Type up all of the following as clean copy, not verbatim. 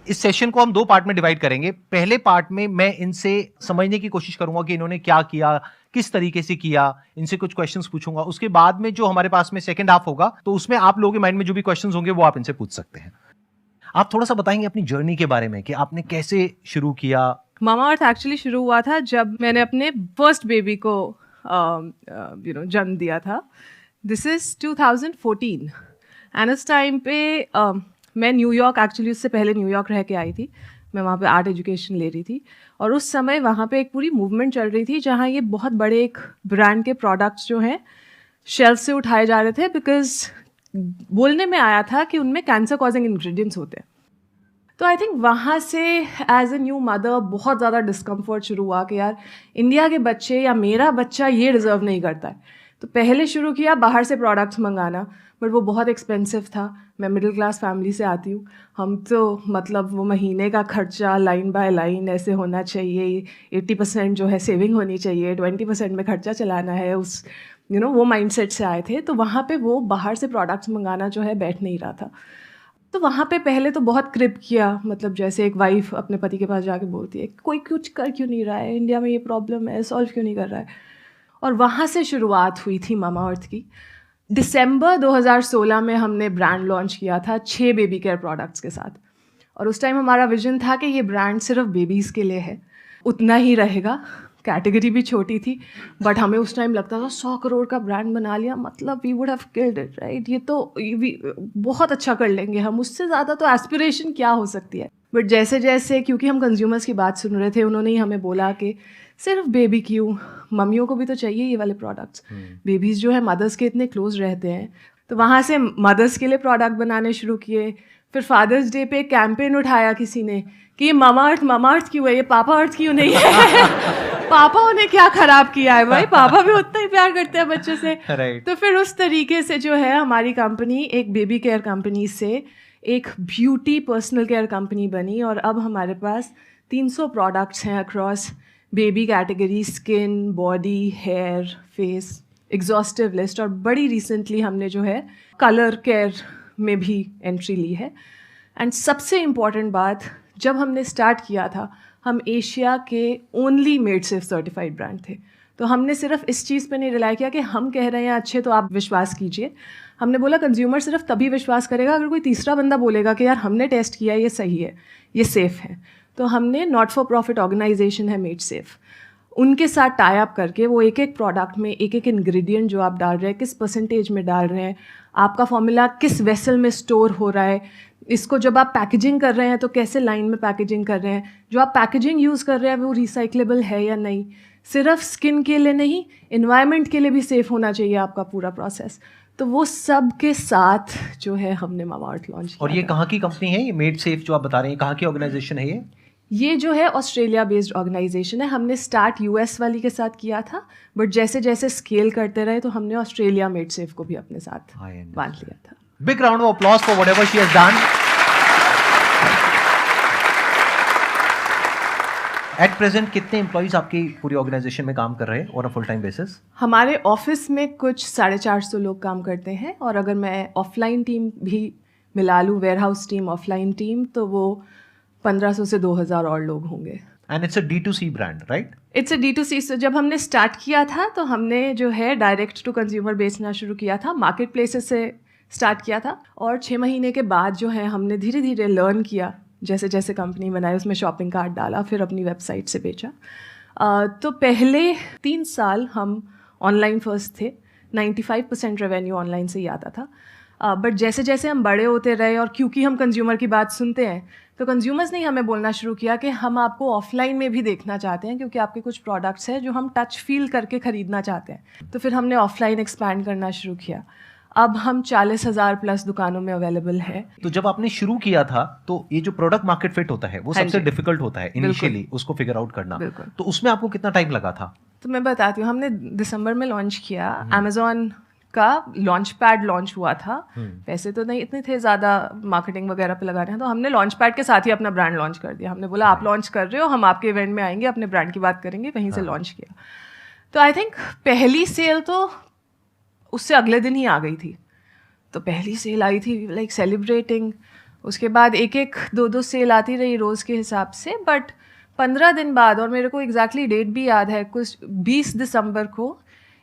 इस सेशन को हम 2 पार्ट में डिवाइड करेंगे। पहले पार्ट में मैं इनसे समझने की कोशिश करूंगा कि इन्होंने क्या किया, किस तरीके से किया, इनसे कुछ क्वेश्चंस पूछूंगा। उसके बाद में जो हमारे पास में सेकंड हाफ होगा तो उसमें आप लोगों के माइंड में जो भी क्वेश्चंस होंगे वो आप इनसे पूछ सकते हैं। आप थोड़ा सा बताएंगे अपनी जर्नी के बारे में कि आपने कैसे शुरू किया। मामाअर्थ एक्चुअली शुरू हुआ था जब मैंने अपने फर्स्ट बेबी को जन्म दिया था। दिस इज़ 2014 एंड उस टाइम पे मैं न्यूयॉर्क, एक्चुअली उससे पहले न्यूयॉर्क रह के आई थी। मैं वहाँ पे आर्ट एजुकेशन ले रही थी और उस समय वहाँ पे एक पूरी मूवमेंट चल रही थी जहाँ ये बहुत बड़े एक ब्रांड के प्रोडक्ट्स जो हैं शेल्फ से उठाए जा रहे थे, बिकॉज बोलने में आया था कि उनमें कैंसर कॉजिंग इंग्रेडिएंट्स होते हैं। तो आई थिंक वहाँ से एज ए न्यू मदर बहुत ज़्यादा डिस्कम्फर्ट शुरू हुआ कि यार इंडिया के बच्चे या मेरा बच्चा ये डिज़र्व नहीं करता है। तो पहले शुरू किया बाहर से प्रोडक्ट्स मंगाना, बट वो बहुत एक्सपेंसिव था। मैं मिडिल क्लास फैमिली से आती हूँ, हम तो मतलब वो महीने का खर्चा लाइन बाय लाइन ऐसे होना चाहिए, 80% जो है सेविंग होनी चाहिए, 20% में खर्चा चलाना है, उस वो माइंडसेट से आए थे। तो वहाँ पे वो बाहर से प्रोडक्ट्स मंगाना जो है बैठ नहीं रहा था। तो वहाँ पे पहले तो बहुत क्रिप किया, मतलब जैसे एक वाइफ अपने पति के पास जाके बोलती है कोई कुछ कर क्यों नहीं रहा है, इंडिया में ये प्रॉब्लम है, सॉल्व क्यों नहीं कर रहा है। और वहाँ से शुरुआत हुई थी मामाअर्थ की। दिसंबर 2016 में हमने ब्रांड लॉन्च किया था 6 बेबी केयर प्रोडक्ट्स के साथ। और उस टाइम हमारा विजन था कि ये ब्रांड सिर्फ बेबीज़ के लिए है, उतना ही रहेगा। कैटेगरी भी छोटी थी, बट हमें उस टाइम लगता था 100 करोड़ का ब्रांड बना लिया, मतलब we would have killed it, right. ये तो बहुत अच्छा कर लेंगे हम, उससे ज़्यादा तो एस्पिरेशन क्या हो सकती है। बट जैसे जैसे, क्योंकि हम कंज्यूमर्स की बात सुन रहे थे, उन्होंने ही हमें बोला कि सिर्फ बेबी क्यों, मम्मियों को भी तो चाहिए ये वाले प्रोडक्ट्स। बेबीज़ जो है मदर्स के इतने क्लोज रहते हैं। तो वहाँ से मदर्स के लिए प्रोडक्ट बनाने शुरू किए। फिर फादर्स डे पे कैंपेन उठाया किसी ने कि ये मामाअर्थ क्यों है, ये पापाअर्थ क्यों नहीं है। पापा उन्हें क्या खराब किया है भाई, पापा भी उतना ही प्यार करते हैं बच्चे से। Right. तो फिर उस तरीके से जो है हमारी कंपनी एक बेबी केयर कंपनी से एक ब्यूटी पर्सनल केयर कंपनी बनी। और अब हमारे पास 300 प्रोडक्ट्स हैं across baby category, skin, body, hair, face, exhaustive list. और बड़ी रिसेंटली हमने जो है कलर केयर में भी एंट्री ली है। एंड सबसे इम्पॉर्टेंट बात, जब हमने स्टार्ट किया था हम एशिया के only made safe certified brand थे। तो हमने सिर्फ इस चीज़ पे नहीं रिलाई किया कि हम कह रहे हैं अच्छे तो आप विश्वास कीजिए। हमने बोला कंज्यूमर सिर्फ तभी विश्वास करेगा अगर कोई तीसरा बंदा बोलेगा कि यार हमने टेस्ट किया, ये सही है, ये सेफ़ है। तो हमने नॉट फॉर प्रॉफिट ऑर्गेनाइजेशन है मेड सेफ, उनके साथ टाई अप करके वो एक एक प्रोडक्ट में एक एक इंग्रेडिएंट जो आप डाल रहे हैं, किस परसेंटेज में डाल रहे हैं, आपका फॉर्मूला किस वेसल में स्टोर हो रहा है, इसको जब आप पैकेजिंग कर रहे हैं तो कैसे लाइन में पैकेजिंग कर रहे हैं, जो आप पैकेजिंग यूज़ कर रहे हैं वो रिसाइक्लेबल है या नहीं। सिर्फ स्किन के लिए नहीं, इन्वायरमेंट के लिए भी सेफ़ होना चाहिए आपका पूरा प्रोसेस। तो वो सब के साथ जो है हमने मामाअर्थ लॉन्च किया। और ये कहाँ की कंपनी है, ये मेड सेफ जो आप बता रहे हैं, कहाँ की ऑर्गेनाइजेशन है ये? ये जो है ऑस्ट्रेलिया बेस्ड ऑर्गेनाइजेशन है। हमने स्टार्ट यूएस वाली के साथ किया था, बट जैसे जैसे स्केल करते रहे तो हमने ऑस्ट्रेलिया मेड सेफ को भी अपने साथ बांध लिया था। Big round of applause for whatever she has done. At present कितने एम्प्लॉइज आपकी पूरी ऑर्गेनाइजेशन में काम कर रहे हैं on a full time basis? हमारे ऑफिस में कुछ 450 लोग काम करते हैं, और अगर मैं ऑफलाइन टीम भी मिला लूँ, warehouse team, offline team, तो वो 1500 से 2000 और लोग होंगे। And it's a D2C brand, right? It's a D2C। so जब हमने स्टार्ट किया था तो हमने जो है डायरेक्ट टू कंज्यूमर बेचना शुरू किया था, मार्केट प्लेसेस से स्टार्ट किया था। और 6 महीने के बाद जो है हमने धीरे धीरे लर्न किया, जैसे जैसे कंपनी बनाई, उसमें शॉपिंग कार्ट डाला, फिर अपनी वेबसाइट से बेचा। तो पहले 3 साल हम ऑनलाइन फर्स्ट थे, 95% रेवेन्यू ऑनलाइन से ही आता था। बट जैसे जैसे हम बड़े होते रहे, और क्योंकि हम कंज्यूमर की बात सुनते हैं, तो कंज्यूमर्स ने हमें बोलना शुरू किया कि हम आपको ऑफलाइन में भी देखना चाहते हैं, क्योंकि आपके कुछ प्रोडक्ट्स हैं जो हम टच फील करके ख़रीदना चाहते हैं। तो फिर हमने ऑफलाइन एक्सपैंड करना शुरू किया। अब हम 40,000 प्लस दुकानों में अवेलेबल है। तो जब आपने शुरू किया था तो ये जो प्रोडक्ट मार्केट फिट होता है वो सबसे डिफिकल्ट होता है इनिशियली, उसको फिगर आउट करना। तो उसमें आपको कितना टाइम लगा था? तो मैं बताती हूँ, हमने दिसंबर में लॉन्च किया। अमेजोन का लॉन्च पैड लॉन्च हुआ था। पैसे तो नहीं इतने थे ज़्यादा मार्केटिंग वगैरह पे लगाने हैं, तो हमने लॉन्च पैड के साथ ही अपना ब्रांड लॉन्च कर दिया। हमने बोला आप लॉन्च कर रहे हो, हम आपके इवेंट में आएंगे, अपने ब्रांड की बात करेंगे, वहीं से लॉन्च किया। तो आई थिंक पहली सेल तो उससे अगले दिन ही आ गई थी। तो पहली सेल आई थी लाइक सेलिब्रेटिंग, उसके बाद एक एक 2 सेल आती रही रोज़ के हिसाब से, बट 15 दिन बाद, और मेरे को एग्जैक्टली डेट भी याद है, कुछ 20 दिसंबर को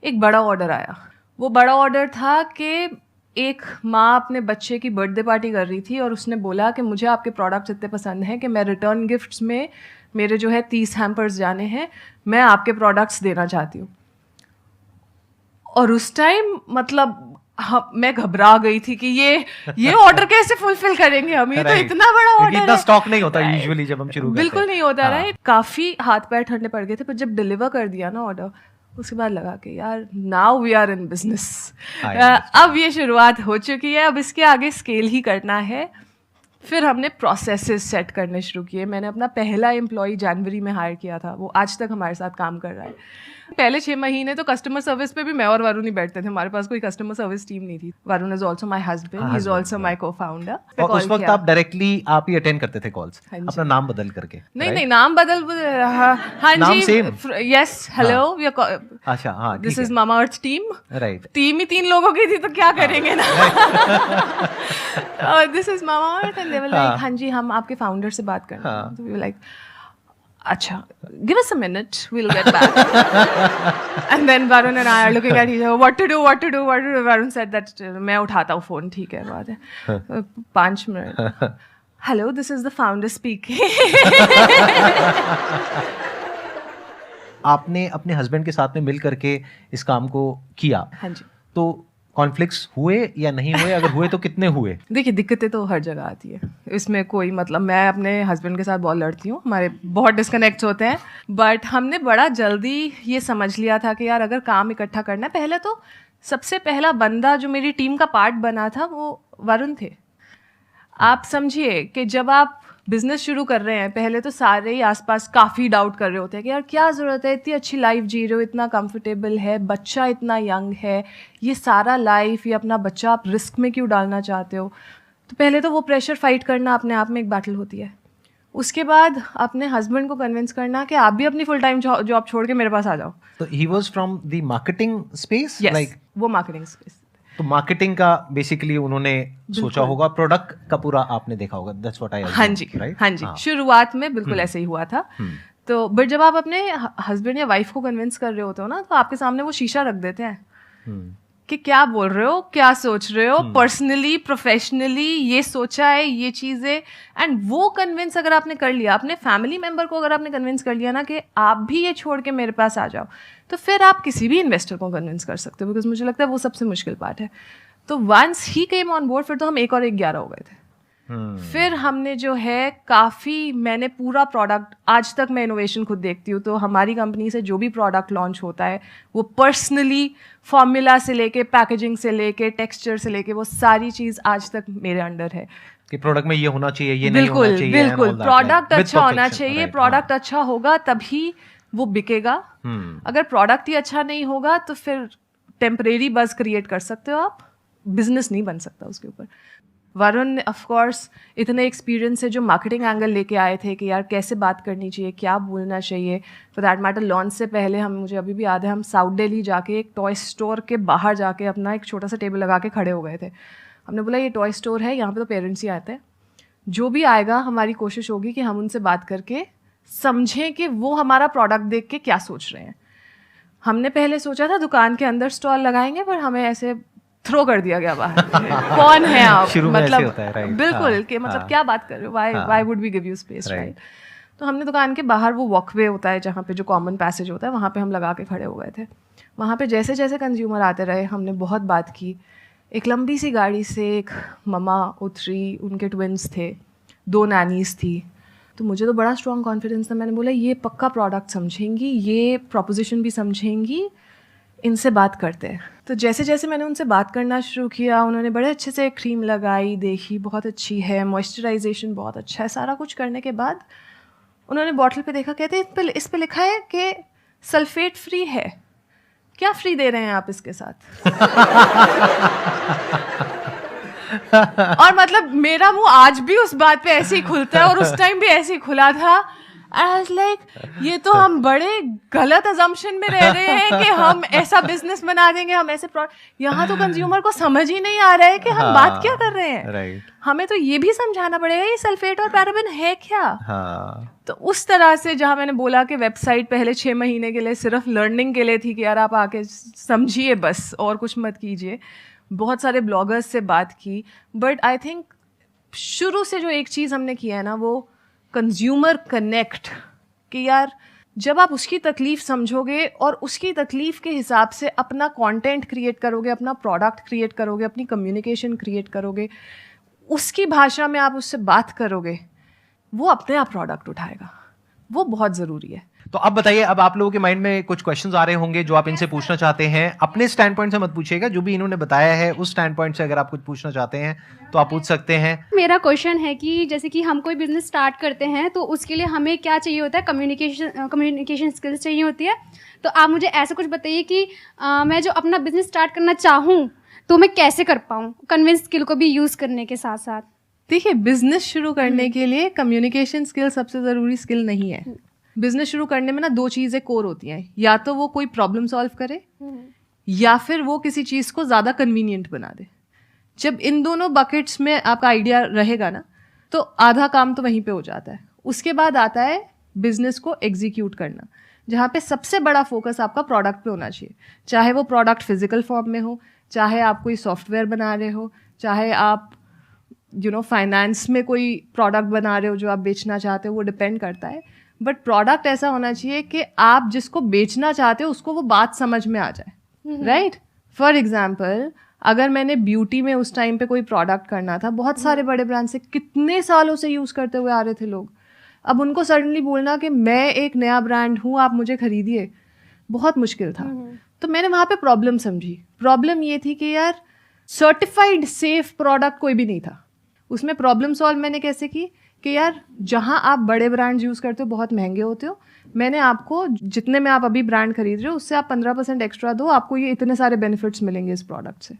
एक बड़ा ऑर्डर आया। वो बड़ा ऑर्डर था कि एक माँ अपने बच्चे की बर्थडे पार्टी कर रही थी और उसने बोला कि मुझे आपके प्रोडक्ट्स इतने पसंद हैं कि मैं रिटर्न गिफ्ट्स में मेरे जो है 30 हैम्पर्स जाने हैं, मैं आपके प्रोडक्ट्स देना चाहती हूँ। और उस टाइम मतलब मैं घबरा गई थी कि ये ऑर्डर कैसे फुलफिल करेंगे हम, ये तो इतना बड़ा ऑर्डर है। इतना स्टॉक नहीं होता यूजुअली जब हम शुरू करते हैं। बिल्कुल नहीं होता, राइट। काफ़ी हाथ पैर ठंडे पड़ गए थे, पर जब डिलीवर कर दिया ना ऑर्डर, उसके बाद लगा कि यार now we are in business, अब ये शुरुआत हो चुकी है, अब इसके आगे स्केल ही करना है। फिर हमने प्रोसेसेस सेट करने शुरू किए। मैंने अपना पहला एम्प्लॉय जनवरी में हायर किया था, वो आज तक हमारे साथ काम कर रहा है। पहले 6 महीने तो कस्टमर सर्विस पे भी मैं और वरुण ही बैठते थे, हमारे पास कोई कस्टमर सर्विस टीम नहीं थी। Varun is also my husband, he is also my co-founder. और उस वक्त आप डायरेक्टली आप ही अटेंड करते थे कॉल्स, अपना नाम बदल करके? नहीं, नाम बदल, हाँ नाम जी, same? Yes, hello, we are, अच्छा, हाँ, this is Mamaearth team, right. Team ही 3 लोगों की थी तो क्या करेंगे ना। This is Mamaearth and they were like, हाँ जी, हम आपके फाउंडर से बात करना है। तो वी वर लाइक, अच्छा, give us a minute, we'll get back. And then Varun and I are looking at each other, what to do. Varun said that मैं उठाता हूँ फोन, ठीक है, बात है, 5 minute, hello, this is the founder speaking. आपने अपने husband के साथ में मिल करके इस काम को किया, हाँ जी। तो कॉन्फ्लिक्ट्स हुए या नहीं हुए? अगर हुए तो कितने हुए? देखिए, दिक्कतें तो हर जगह आती है, इसमें कोई मतलब, मैं अपने हस्बैंड के साथ बहुत लड़ती हूँ, हमारे बहुत डिस्कनेक्ट्स होते हैं, बट हमने बड़ा जल्दी ये समझ लिया था कि यार अगर काम इकट्ठा करना है, पहले तो सबसे पहला बंदा जो मेरी टीम का पार्ट बना था वो वरुण थे। आप समझिए कि जब आप बिजनेस शुरू कर रहे हैं, पहले तो सारे ही आसपास काफ़ी डाउट कर रहे होते हैं कि यार क्या ज़रूरत है, इतनी अच्छी लाइफ जी रहे हो, इतना कंफर्टेबल है, बच्चा इतना यंग है, ये सारा लाइफ, ये अपना बच्चा आप रिस्क में क्यों डालना चाहते हो। तो पहले तो वो प्रेशर फाइट करना अपने आप में एक बैटल होती है। उसके बाद अपने हस्बैंड को कन्विंस करना कि आप भी अपनी फुल टाइम जॉब छोड़ के मेरे पास आ जाओ। तो he was from the marketing space, like वो मार्केटिंग स्पेस। तो मार्केटिंग का बेसिकली उन्होंने सोचा होगा, प्रोडक्ट का पूरा आपने देखा होगा, दैट्स व्हाट आई अज्यूम, हाँ जी, राइट? हाँ जी, शुरुआत में बिल्कुल ऐसे ही हुआ था। तो बट जब आप अपने हस्बैंड या वाइफ को कन्विंस कर रहे होते हो ना, तो आपके सामने वो शीशा रख देते हैं कि क्या बोल रहे हो, क्या सोच रहे हो, पर्सनली, प्रोफेशनली, ये सोचा है, ये चीज़ है। एंड वो कन्विंस अगर आपने कर लिया, अपने फैमिली मेम्बर को अगर आपने कन्विंस कर लिया ना कि आप भी ये छोड़ के मेरे पास आ जाओ, तो फिर आप किसी भी इन्वेस्टर को कन्विंस कर सकते हो, बिकॉज मुझे लगता है वो सबसे मुश्किल पार्ट है। तो once he came on board, फिर तो हम 1 और 1 11 हो गए थे। फिर हमने जो है काफ़ी, मैंने पूरा प्रोडक्ट, आज तक मैं इनोवेशन खुद देखती हूँ, तो हमारी कंपनी से जो भी प्रोडक्ट लॉन्च होता है वो पर्सनली फॉर्मूला से लेके, पैकेजिंग से लेके, टेक्सचर से लेके, वो सारी चीज़ आज तक मेरे अंडर है कि प्रोडक्ट में ये होना चाहिए, ये नहीं होना चाहिए। बिल्कुल, प्रोडक्ट अच्छा होना चाहिए, प्रोडक्ट अच्छा होगा तभी वो बिकेगा। अगर प्रोडक्ट ही अच्छा नहीं होगा तो फिर टेम्परेरी बज क्रिएट कर सकते हो आप, बिजनेस नहीं बन सकता उसके ऊपर। वरुण ऑफ कोर्स इतने एक्सपीरियंस से जो मार्केटिंग एंगल लेके आए थे कि यार कैसे बात करनी चाहिए, क्या बोलना चाहिए। फॉर दैट मैटर लॉन्च से पहले मुझे अभी भी याद है, हम साउथ दिल्ली जाके एक टॉय स्टोर के बाहर जाके अपना एक छोटा सा टेबल लगा के खड़े हो गए थे। हमने बोला ये टॉय स्टोर है, यहाँ पे तो पेरेंट्स ही आते हैं, जो भी आएगा हमारी कोशिश होगी कि हम उनसे बात करके समझें कि वो हमारा प्रोडक्ट देख के क्या सोच रहे हैं। हमने पहले सोचा था दुकान के अंदर स्टॉल लगाएंगे, पर हमें ऐसे थ्रो कर दिया गया बाहर। कौन है आप, मतलब बिल्कुल कि मतलब क्या बात कर रहे हो, why would we give you space, right. तो हमने दुकान के बाहर वो वॉकवे होता है जहाँ पे जो कॉमन पैसेज होता है, वहाँ पे हम लगा के खड़े हो गए थे। वहाँ पे जैसे जैसे कंज्यूमर आते रहे, हमने बहुत बात की। एक लंबी सी गाड़ी से एक ममा उतरी, उनके ट्विन्स थे, 2 नैनीज थी। तो मुझे तो बड़ा स्ट्रॉन्ग कॉन्फिडेंस था, मैंने बोला ये पक्का प्रोडक्ट समझेंगी, ये प्रपोजिशन भी समझेंगी, इनसे बात करते हैं। तो जैसे जैसे मैंने उनसे बात करना शुरू किया, उन्होंने बड़े अच्छे से क्रीम लगाई, देखी बहुत अच्छी है, मॉइस्चराइजेशन बहुत अच्छा है। सारा कुछ करने के बाद उन्होंने बॉटल पे देखा, कहते इस पे लिखा है कि सल्फेट फ्री है, क्या फ्री दे रहे हैं आप इसके साथ? और मतलब मेरा मुंह आज भी उस बात पे ऐसे ही खुलता है, और उस टाइम भी ऐसे ही खुला था। आई वाज लाइक ये तो हम बड़े गलत अजम्पशन में रह रहे हैं कि हम ऐसा बिजनेस बना देंगे, हम ऐसे यहाँ तो कंज्यूमर को समझ ही नहीं आ रहा है कि हम बात क्या कर रहे हैं। राइट, हमें तो ये भी समझाना पड़ेगा ये सल्फेट और पैराबेन है क्या। हाँ, तो उस तरह से जहाँ मैंने बोला कि वेबसाइट पहले 6 महीने के लिए सिर्फ लर्निंग के लिए थी कि यार आप आके समझिए बस और कुछ मत कीजिए, बहुत सारे ब्लॉगर्स से बात की, बट आई थिंक शुरू से जो एक चीज़ हमने किया है ना वो कंज्यूमर कनेक्ट, कि यार जब आप उसकी तकलीफ समझोगे और उसकी तकलीफ के हिसाब से अपना कंटेंट क्रिएट करोगे, अपना प्रोडक्ट क्रिएट करोगे, अपनी कम्युनिकेशन क्रिएट करोगे, उसकी भाषा में आप उससे बात करोगे, वो अपने आप प्रोडक्ट उठाएगा। वो बहुत ज़रूरी है। तो अब बताइए, अब आप लोगों के माइंड में कुछ क्वेश्चंस आ रहे होंगे जो आप इनसे पूछना चाहते हैं। अपने स्टैंड पॉइंट से मत पूछिएगा, जो भी इन्होंने बताया है उस स्टैंड पॉइंट से अगर आप कुछ पूछना चाहते हैं तो आप पूछ सकते हैं। मेरा क्वेश्चन है कि जैसे कि हम कोई बिजनेस स्टार्ट करते हैं तो उसके लिए हमें क्या चाहिए होता है, कम्युनिकेशन स्किल्स चाहिए होती है। तो आप मुझे ऐसा कुछ बताइए कि मैं जो अपना बिजनेस स्टार्ट करना चाहूँ तो मैं कैसे कर पाऊँ, कन्विंस स्किल को भी यूज़ करने के साथ साथ। देखिए, बिजनेस शुरू करने के लिए कम्युनिकेशन स्किल सबसे ज़रूरी स्किल नहीं है। बिजनेस शुरू करने में ना 2 चीज़ें कोर होती हैं, या तो वो कोई प्रॉब्लम सॉल्व करे या फिर वो किसी चीज़ को ज़्यादा कन्वीनियंट बना दे। जब इन दोनों बकेट्स में आपका आइडिया रहेगा ना तो आधा काम तो वहीं पे हो जाता है। उसके बाद आता है बिजनेस को एग्जीक्यूट करना, जहाँ पे सबसे बड़ा फोकस आपका प्रोडक्ट पे होना चाहिए। चाहे वो प्रोडक्ट फिजिकल फॉर्म में हो, चाहे आप कोई सॉफ्टवेयर बना रहे हो, चाहे आप फाइनेंस में कोई प्रोडक्ट बना रहे हो जो आप बेचना चाहते हो, वो डिपेंड करता है। बट प्रोडक्ट ऐसा होना चाहिए कि आप जिसको बेचना चाहते हो उसको वो बात समझ में आ जाए, राइट। फॉर एग्जाम्पल, अगर मैंने ब्यूटी में उस टाइम पे कोई प्रोडक्ट करना था, बहुत सारे बड़े ब्रांड से कितने सालों से यूज़ करते हुए आ रहे थे लोग, अब उनको सडनली बोलना कि मैं एक नया ब्रांड हूँ, आप मुझे खरीदिए, बहुत मुश्किल था। तो मैंने वहाँ पे प्रॉब्लम समझी। प्रॉब्लम ये थी कि यार सर्टिफाइड सेफ प्रोडक्ट कोई भी नहीं था। उसमें प्रॉब्लम सॉल्व मैंने कैसे की कि यार जहाँ आप बड़े ब्रांड यूज़ करते हो बहुत महंगे होते हो, मैंने आपको जितने में आप अभी ब्रांड खरीद रहे हो उससे आप 15% एक्स्ट्रा दो, आपको ये इतने सारे बेनिफिट्स मिलेंगे इस प्रोडक्ट से।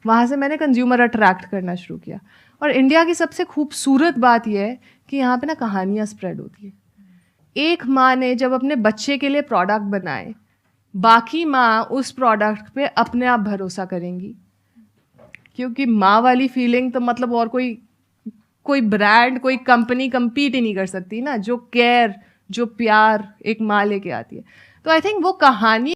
वहाँ से मैंने कंज्यूमर अट्रैक्ट करना शुरू किया। और इंडिया की सबसे खूबसूरत बात यह है कि यहाँ पे ना कहानियाँ स्प्रेड होती है। एक माँ ने जब अपने बच्चे के लिए प्रोडक्ट बनाए, बाकी माँ उस प्रोडक्ट पे अपने आप भरोसा करेंगी, क्योंकि माँ वाली फीलिंग तो मतलब और कोई ब्रांड, कोई कंपनी कम्पीट ही नहीं कर सकती ना, जो केयर, जो प्यार एक माँ लेके आती है। तो आई थिंक वो कहानी